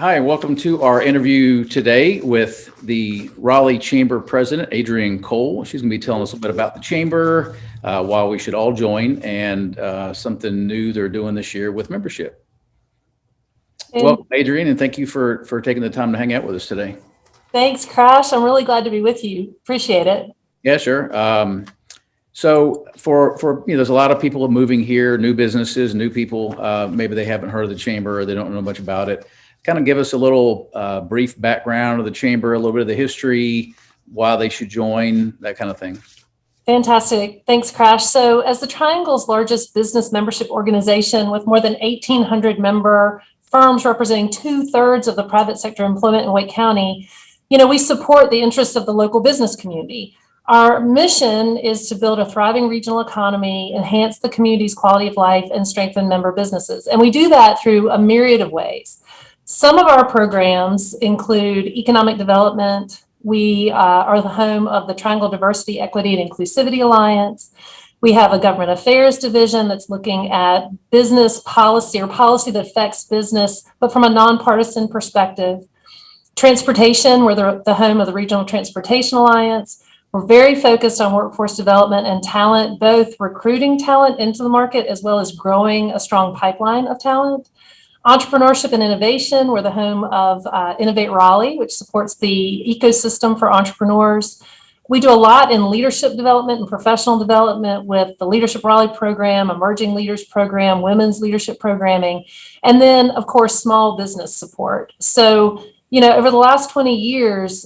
Hi, welcome to our interview today with the Raleigh Chamber President, Adrienne Cole. She's going to be telling us a bit about the Chamber, why we should all join, and something new they're doing this year with membership. Welcome, Adrienne, and thank you for taking the time to hang out with us today. Thanks, Crash. I'm really glad to be with you. Appreciate it. Yeah, sure. So for there's a lot of people moving here, new businesses, new people. Maybe they haven't heard of the Chamber or they don't know much about it. Kind of give us a little brief background of the Chamber, a little bit of the history, why they should join, that kind of thing. Fantastic. Thanks, Crash. So as the Triangle's largest business membership organization with more than 1,800 member firms representing 2/3 of the private sector employment in Wake County, we support the interests of the local business community. Our mission is to build a thriving regional economy, enhance the community's quality of life, and strengthen member businesses. And we do that through a myriad of ways. Some of our programs include economic development. We are the home of the Triangle Diversity, Equity, and Inclusivity Alliance. We have a government affairs division that's looking at business policy or policy that affects business, but from a nonpartisan perspective. Transportation, we're the home of the Regional Transportation Alliance. We're very focused on workforce development and talent, both recruiting talent into the market as well as growing a strong pipeline of talent. Entrepreneurship and innovation, we're the home of Innovate Raleigh, which supports the ecosystem for entrepreneurs. We do a lot in leadership development and professional development with the Leadership Raleigh program, Emerging Leaders program, women's leadership programming, and then, of course, small business support. So, over the last 20 years,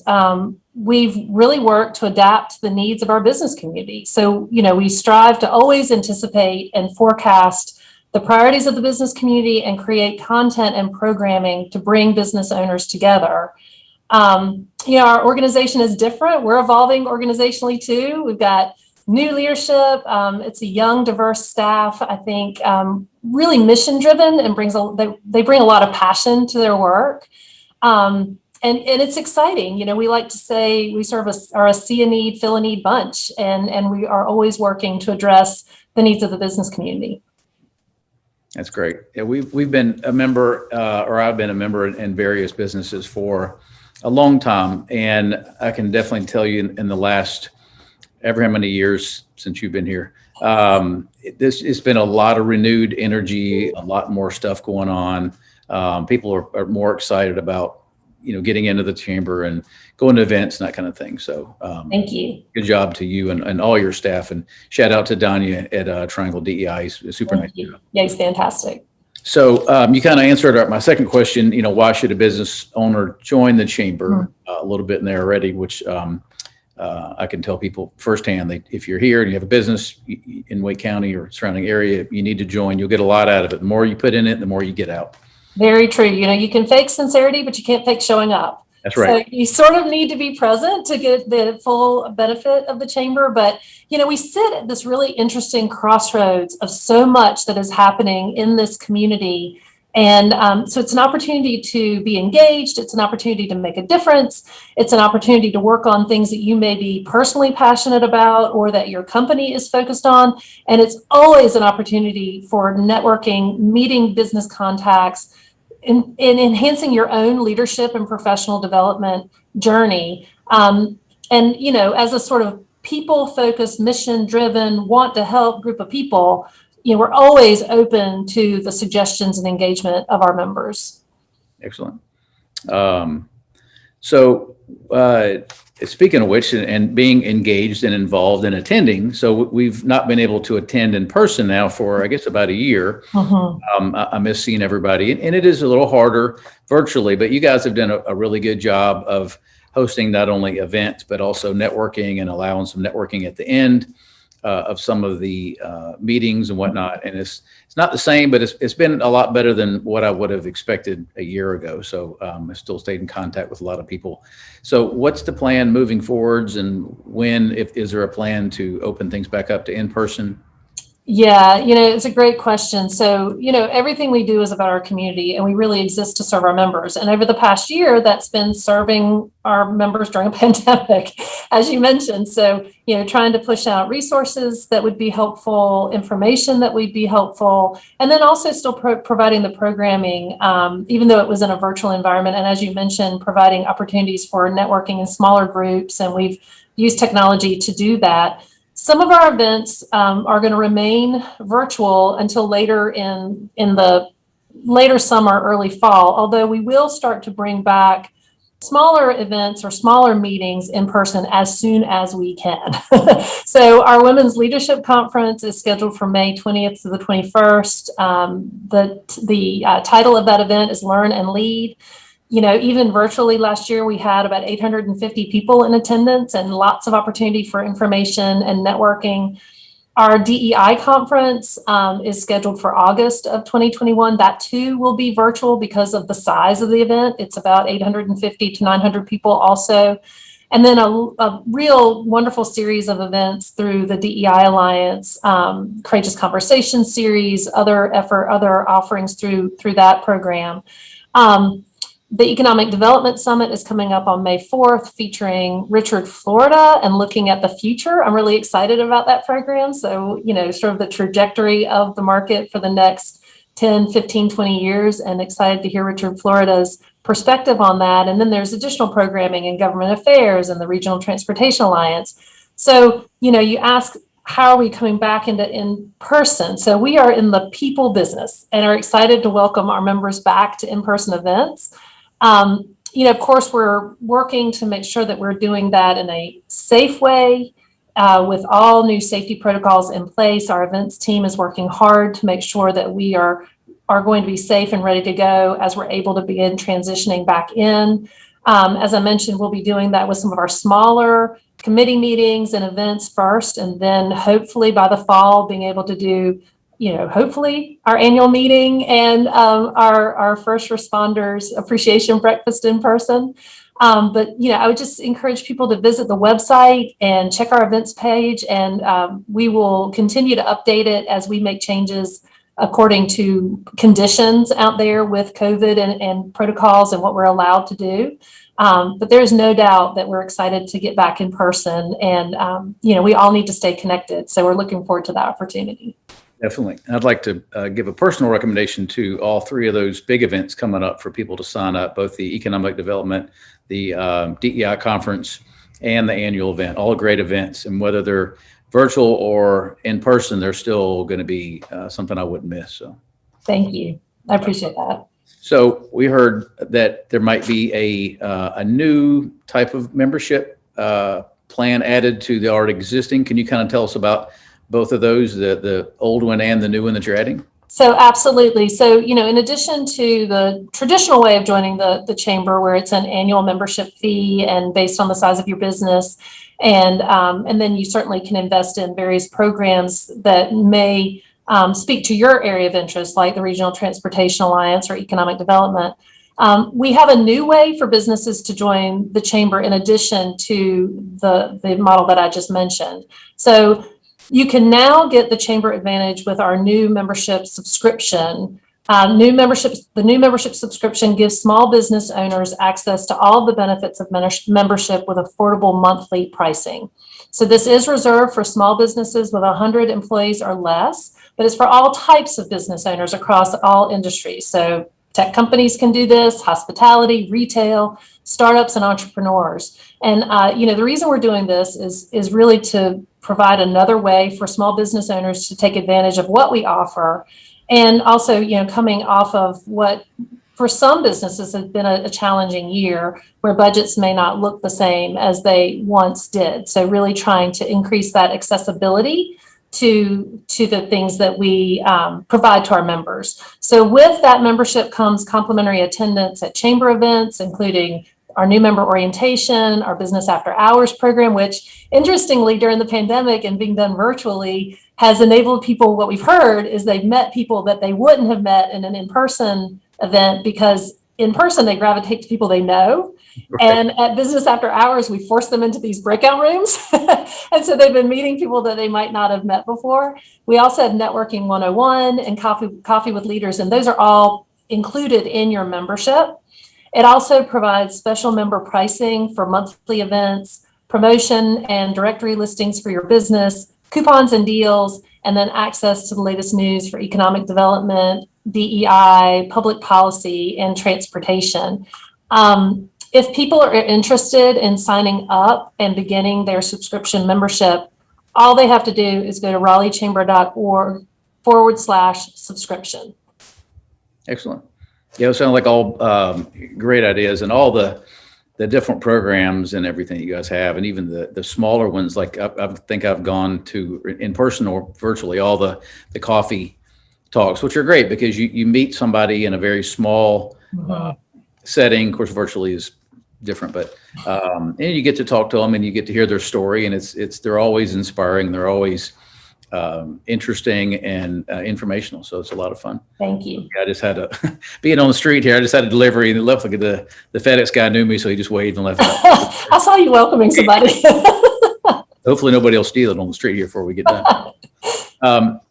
we've really worked to adapt to the needs of our business community. So, we strive to always anticipate and forecast the priorities of the business community and create content and programming to bring business owners together. Our organization is different. We're evolving organizationally too. We've got new leadership. It's a young, diverse staff, I think, really mission driven and they bring a lot of passion to their work. And it's exciting. We like to say we are a see a need, fill a need bunch, and we are always working to address the needs of the business community. That's great. Yeah, we've been a member, or I've been a member in various businesses for a long time, and I can definitely tell you in the last ever how many years since you've been here, it's been a lot of renewed energy, a lot more stuff going on. People are more excited about getting into the Chamber and going to events and that kind of thing. So thank you. Good job to you and all your staff, and shout out to Danya at Triangle DEI. He's super nice. Yeah, he's fantastic. So you kind of answered my second question, why should a business owner join the Chamber? A little bit in there already, which I can tell people firsthand. If you're here and you have a business in Wake County or surrounding area, you need to join. You'll get a lot out of it. The more you put in it, the more you get out. Very true. You can fake sincerity, but you can't fake showing up. That's right. So you sort of need to be present to get the full benefit of the Chamber. But, we sit at this really interesting crossroads of so much that is happening in this community. And so it's an opportunity to be engaged. It's an opportunity to make a difference. It's an opportunity to work on things that you may be personally passionate about or that your company is focused on. And it's always an opportunity for networking, meeting business contacts, in enhancing your own leadership and professional development journey. As a sort of people-focused, mission-driven, want-to-help group of people, we're always open to the suggestions and engagement of our members. Excellent. Speaking of which, and being engaged and involved in attending, so we've not been able to attend in person now for, I guess, about a year. I miss seeing everybody, and it is a little harder virtually, but you guys have done a really good job of hosting not only events, but also networking and allowing some networking at the end of some of the meetings and whatnot. And it's not the same, but it's been a lot better than what I would have expected a year ago. So I still stayed in contact with a lot of people. So what's the plan moving forwards, and is there a plan to open things back up to in person? Yeah, it's a great question. So, everything we do is about our community and we really exist to serve our members. And over the past year, that's been serving our members during a pandemic, as you mentioned. So, trying to push out resources that would be helpful, information that would be helpful, and then also still providing the programming, even though it was in a virtual environment. And as you mentioned, providing opportunities for networking in smaller groups. And we've used technology to do that. Some of our events are going to remain virtual until later in the later summer, early fall, although we will start to bring back smaller events or smaller meetings in person as soon as we can. So our Women's Leadership Conference is scheduled for May 20th to the 21st. The title of that event is Learn and Lead. Even virtually last year, we had about 850 people in attendance and lots of opportunity for information and networking. Our DEI conference is scheduled for August of 2021. That too will be virtual because of the size of the event. It's about 850 to 900 people also. And then a real wonderful series of events through the DEI Alliance, Courageous Conversation series, other offerings through that program. The Economic Development Summit is coming up on May 4th, featuring Richard, Florida, and looking at the future. I'm really excited about that program. So, sort of the trajectory of the market for the next 10, 15, 20 years, and excited to hear Richard, Florida's perspective on that. And then there's additional programming in government affairs and the Regional Transportation Alliance. So, you ask, how are we coming back into in person? So we are in the people business and are excited to welcome our members back to in-person events. Of course, we're working to make sure that we're doing that in a safe way with all new safety protocols in place. Our events team is working hard to make sure that we are going to be safe and ready to go as we're able to begin transitioning back in. As I mentioned, we'll be doing that with some of our smaller committee meetings and events first, and then hopefully by the fall being able to do hopefully our annual meeting and our first responders appreciation breakfast in person. But I would just encourage people to visit the website and check our events page, and we will continue to update it as we make changes according to conditions out there with COVID and protocols and what we're allowed to do. But there's no doubt that we're excited to get back in person, and we all need to stay connected. So we're looking forward to that opportunity. Definitely. I'd like to give a personal recommendation to all three of those big events coming up for people to sign up, both the economic development, the DEI conference, and the annual event, all great events. And whether they're virtual or in person, they're still going to be something I wouldn't miss. So thank you. I appreciate that. So we heard that there might be a new type of membership plan added to the already existing. Can you kind of tell us about both of those, the old one and the new one that you're adding? So absolutely. So, in addition to the traditional way of joining the chamber, where it's an annual membership fee and based on the size of your business, and then you certainly can invest in various programs that may speak to your area of interest, like the Regional Transportation Alliance or Economic Development. We have a new way for businesses to join the chamber in addition to the model that I just mentioned. So you can now get the Chamber Advantage with our new membership subscription. The new membership subscription gives small business owners access to all the benefits of membership with affordable monthly pricing. So this is reserved for small businesses with 100 employees or less, but it's for all types of business owners across all industries. So tech companies can do this, hospitality, retail, startups, and entrepreneurs. And the reason we're doing this is really to provide another way for small business owners to take advantage of what we offer. And also, coming off of what for some businesses has been a challenging year where budgets may not look the same as they once did. So really trying to increase that accessibility to the things that we provide to our members. So with that membership comes complimentary attendance at chamber events, including our new member orientation, our business after hours program, which interestingly during the pandemic and being done virtually has enabled people, what we've heard is they've met people that they wouldn't have met in an in-person event because in person, they gravitate to people they know. Right. And at business after hours, we force them into these breakout rooms. And so they've been meeting people that they might not have met before. We also have Networking 101 and Coffee with Leaders, and those are all included in your membership. It also provides special member pricing for monthly events, promotion and directory listings for your business, coupons and deals, and then access to the latest news for economic development, DEI, public policy, and transportation. If people are interested in signing up and beginning their subscription membership, all they have to do is go to raleighchamber.org/subscription. Excellent. Yeah, it sounds like all great ideas, and all the different programs and everything you guys have, and even the smaller ones. Like I think I've gone to in person or virtually all the coffee talks, which are great because you meet somebody in a very small setting. Of course, virtually is different, but and you get to talk to them and you get to hear their story, and they're always inspiring. They're always interesting and informational. So it's a lot of fun. Thank you. I just had being on the street here, I just had a delivery and it left like the FedEx guy knew me. So he just waved and left. I saw you welcoming somebody. Hopefully nobody will steal it on the street here before we get done.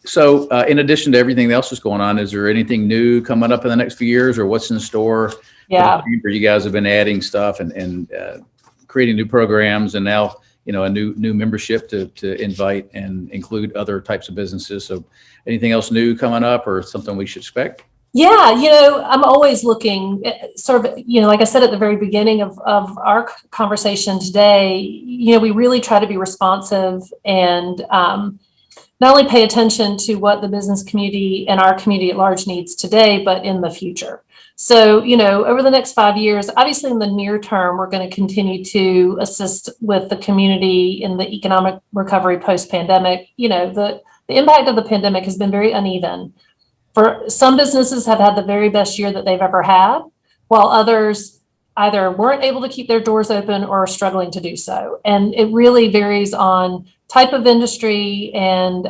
So in addition to everything else that's going on, is there anything new coming up in the next few years, or what's in store? Yeah. You guys have been adding stuff and creating new programs, and now, a new membership to invite and include other types of businesses. So anything else new coming up, or something we should expect? Yeah, I'm always looking sort of, like I said at the very beginning of our conversation today, we really try to be responsive and not only pay attention to what the business community and our community at large needs today, but in the future. So, over the next 5 years, obviously in the near term, we're going to continue to assist with the community in the economic recovery post-pandemic. The impact of the pandemic has been very uneven. For some businesses have had the very best year that they've ever had, while others either weren't able to keep their doors open or are struggling to do so. And it really varies on type of industry and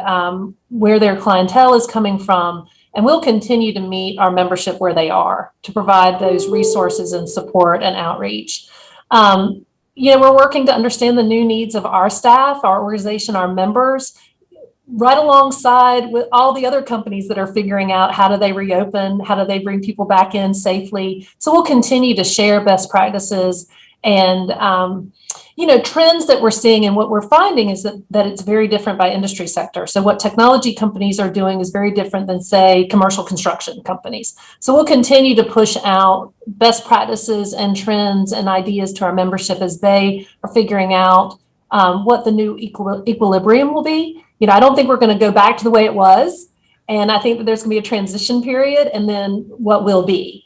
where their clientele is coming from. And we'll continue to meet our membership where they are to provide those resources and support and outreach. We're working to understand the new needs of our staff, our organization, our members, right alongside with all the other companies that are figuring out how do they reopen, how do they bring people back in safely. So we'll continue to share best practices and, trends that we're seeing. And what we're finding is that it's very different by industry sector. So what technology companies are doing is very different than, say, commercial construction companies. So we'll continue to push out best practices and trends and ideas to our membership as they are figuring out what the new equilibrium will be. I don't think we're going to go back to the way it was. And I think that there's going to be a transition period and then what will be.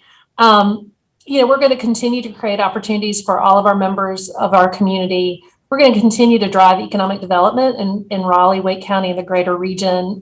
We're going to continue to create opportunities for all of our members of our community. We're going to continue to drive economic development in Raleigh, Wake County, and the greater region.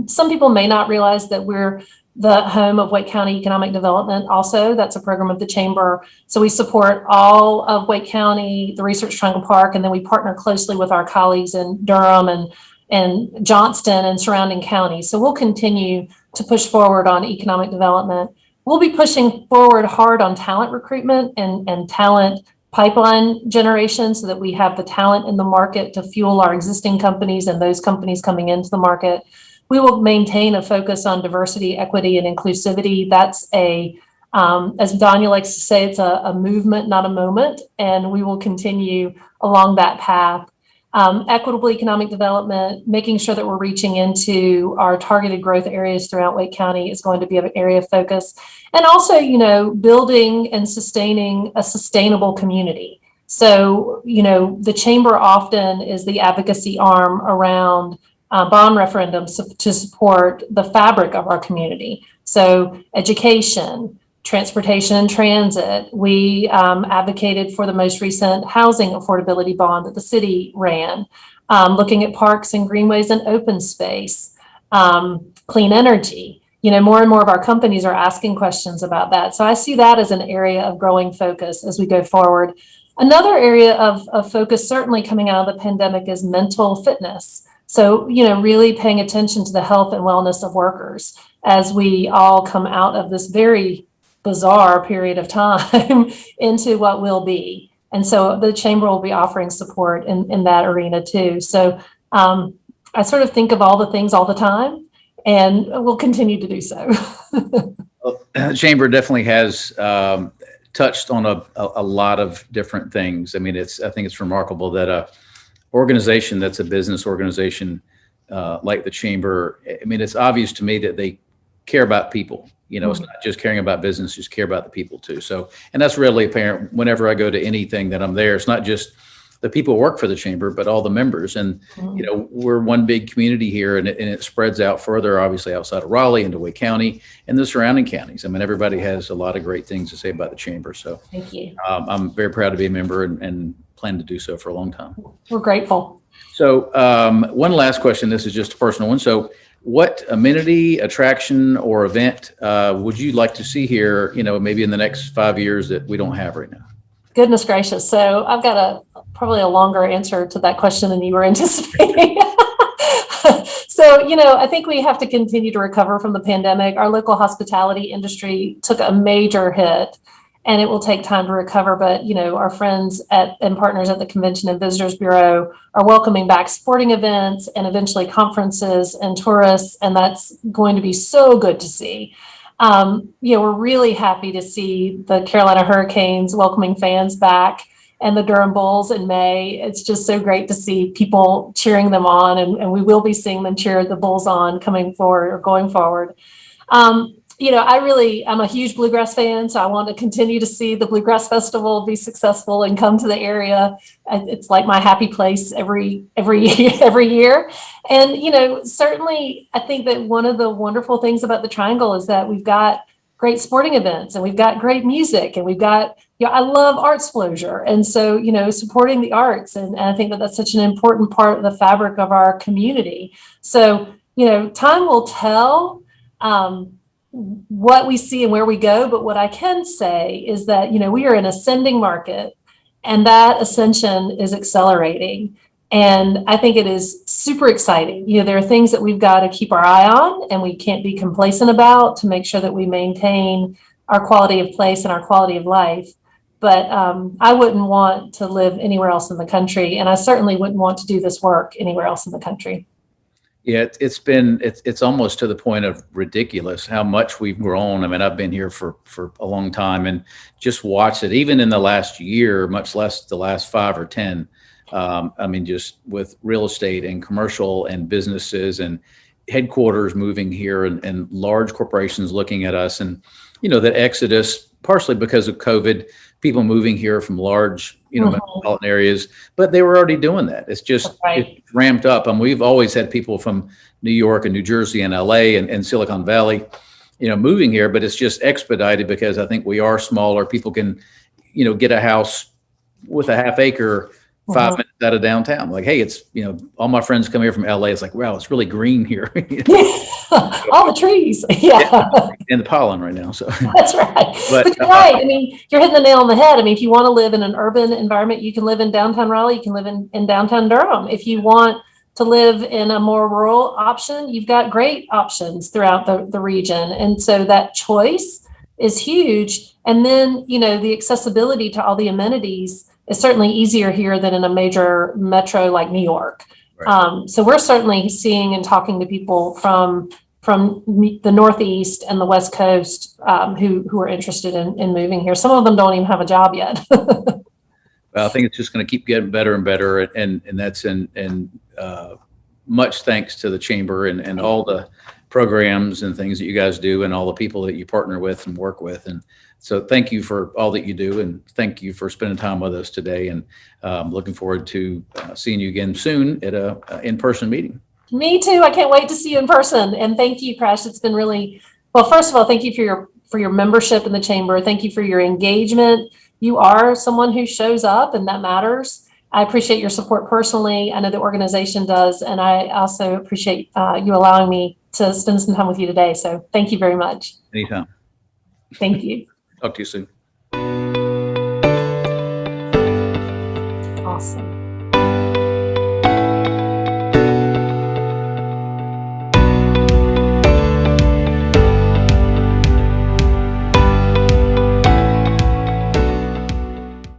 Some people may not realize that we're the home of Wake County Economic Development. Also, that's a program of the Chamber. So we support all of Wake County, the Research Triangle Park, and then we partner closely with our colleagues in Durham and Johnston and surrounding counties. So we'll continue to push forward on economic development. We'll be pushing forward hard on talent recruitment and talent pipeline generation so that we have the talent in the market to fuel our existing companies and those companies coming into the market. We will maintain a focus on diversity, equity, and inclusivity. That's as Danya likes to say, it's a movement, not a moment, and we will continue along that path. Equitable economic development, making sure that we're reaching into our targeted growth areas throughout Wake County is going to be an area of focus. And also, building and sustaining a sustainable community. So, the Chamber often is the advocacy arm around bond referendums to support the fabric of our community. So education, transportation and transit. We advocated for the most recent housing affordability bond that the city ran, looking at parks and greenways and open space, clean energy. More and more of our companies are asking questions about that. So I see that as an area of growing focus as we go forward. Another area of focus, certainly coming out of the pandemic, is mental fitness. So, really paying attention to the health and wellness of workers as we all come out of this very bizarre period of time into what will be. And so the chamber will be offering support in that arena too. So I sort of think of all the things all the time, and we'll continue to do so. Well, the chamber definitely has touched on a lot of different things. I mean, I think it's remarkable that a organization that's a business organization like the chamber, I mean, it's obvious to me that they care about people. It's not just caring about business, just care about the people too. So, and that's really apparent whenever I go to anything that I'm there. It's not just the people who work for the chamber, but all the members. And, we're one big community here, and it spreads out further, obviously outside of Raleigh into Wake County and the surrounding counties. I mean, everybody has a lot of great things to say about the chamber. So thank you. I'm very proud to be a member and plan to do so for a long time. We're grateful. So one last question. This is just a personal one. So what amenity, attraction, or event would you like to see here, maybe in the next 5 years that we don't have right now? Goodness gracious. So I've got probably a longer answer to that question than you were anticipating. So, I think we have to continue to recover from the pandemic. Our local hospitality industry took a major hit, and it will take time to recover. But, our friends and partners at the Convention and Visitors Bureau are welcoming back sporting events and eventually conferences and tourists. And that's going to be so good to see. We're really happy to see the Carolina Hurricanes welcoming fans back and the Durham Bulls in May. It's just so great to see people cheering them on, and we will be seeing them cheer the Bulls on going forward. I'm a huge bluegrass fan, so I want to continue to see the Bluegrass Festival be successful and come to the area. It's like my happy place every year. And, certainly I think that one of the wonderful things about the Triangle is that we've got great sporting events, and we've got great music, and we've got, I love Artsplosure. And so, supporting the arts. And I think that that's such an important part of the fabric of our community. So, time will tell what we see and where we go. But what I can say is that, we are an ascending market, and that ascension is accelerating. And I think it is super exciting. There are things that we've got to keep our eye on, and we can't be complacent about, to make sure that we maintain our quality of place and our quality of life. But I wouldn't want to live anywhere else in the country, and I certainly wouldn't want to do this work anywhere else in the country. Yeah, it's almost to the point of ridiculous how much we've grown. I mean, I've been here for a long time, and just watched it, even in the last year, much less the last 5 or 10. I mean, just with real estate and commercial and businesses and headquarters moving here, and large corporations looking at us, and, that exodus, partially because of COVID, people moving here from large, metropolitan areas, but they were already doing that. It's just It's ramped up. And we've always had people from New York and New Jersey and LA and Silicon Valley, moving here, but it's just expedited because I think we are smaller. People can, get a house with a half acre 5 minutes out of downtown. Like, hey, it's, all my friends come here from LA. It's like, wow, it's really green here. All the trees. Yeah. And the pollen right now. So that's right. But you're right. I mean, you're hitting the nail on the head. I mean, if you want to live in an urban environment, you can live in downtown Raleigh. You can live in downtown Durham. If you want to live in a more rural option, you've got great options throughout the region. And so that choice is huge. And then, the accessibility to all the amenities is certainly easier here than in a major metro like New York. Right. So we're certainly seeing and talking to people from the Northeast and the West Coast who are interested in moving here. Some of them don't even have a job yet. Well, I think it's just going to keep getting better and better, and that's in much thanks to the chamber and all the programs and things that you guys do, and all the people that you partner with and work with. And so thank you for all that you do, and thank you for spending time with us today, and looking forward to seeing you again soon at a in-person meeting. Me too. I can't wait to see you in person. And thank you, Crash. It's been really, well, first of all, thank you for your membership in the chamber. Thank you for your engagement. You are someone who shows up, and that matters. I appreciate your support personally. I know the organization does. And I also appreciate you allowing me to spend some time with you today. So thank you very much. Anytime. Thank you. Talk to you soon. Awesome.